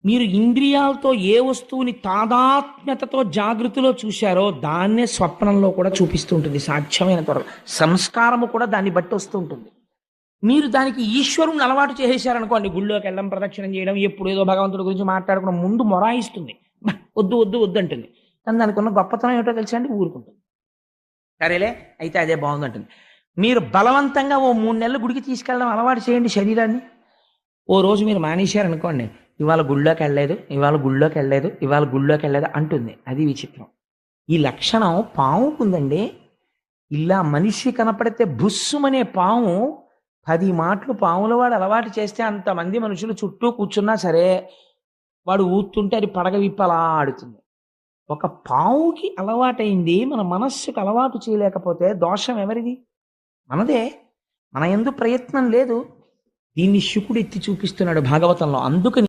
మీరు ఇంద్రియాలతో ఏ వస్తువుని తాదాత్మ్యతతో జాగృతిలో చూశారో దాన్నే స్వప్నంలో కూడా చూపిస్తూ ఉంటుంది సాధ్యమైన త్వరలో. సంస్కారము కూడా దాన్ని బట్టి వస్తూ ఉంటుంది. మీరు దానికి ఈశ్వరుని అలవాటు చేసేసారనుకోండి, గుళ్ళోకి వెళ్ళడం, ప్రదక్షిణం చేయడం, ఎప్పుడు ఏదో భగవంతుడి గురించి మాట్లాడుకోవడం, ముందు మొరాయిస్తుంది. "బా, వద్దు వద్దు వద్దు" అంటుంది. కానీ దానికి ఉన్న గొప్పతనం ఏమిటో తెలుసా అండి, ఊరుకుంటుంది. సరేలే అయితే అదే బాగుందంటుంది. మీరు బలవంతంగా ఓ 3 నెలలు గుడికి తీసుకెళ్ళడం అలవాటు చేయండి శరీరాన్ని. ఓ రోజు మీరు మానేశారనుకోండి, ఇవాళ గుళ్ళోకి వెళ్ళలేదు, ఇవాళ గుళ్ళోకి వెళ్ళలేదు, ఇవాళ గుళ్ళోకి వెళ్ళలేదు అంటుంది. అది విచిత్రం. ఈ లక్షణం పాముకుందండి. ఇలా మనిషి కనపడితే బుస్సుమనే పాము 10 మాటలు పాముల వాడు అలవాటు చేస్తే అంతమంది మనుషులు చుట్టూ కూర్చున్నా సరే వాడు ఊతుంటే అది పడగ విప్పి అలా ఆడుతుంది. ఒక పావుకి అలవాటైంది మన మనస్సుకు అలవాటు చేయలేకపోతే దోషం ఎవరిది? మనదే. మన యందు ప్రయత్నం లేదు. దీన్ని శుకుడు ఎత్తి చూపిస్తున్నాడు భాగవతంలో. అందుకని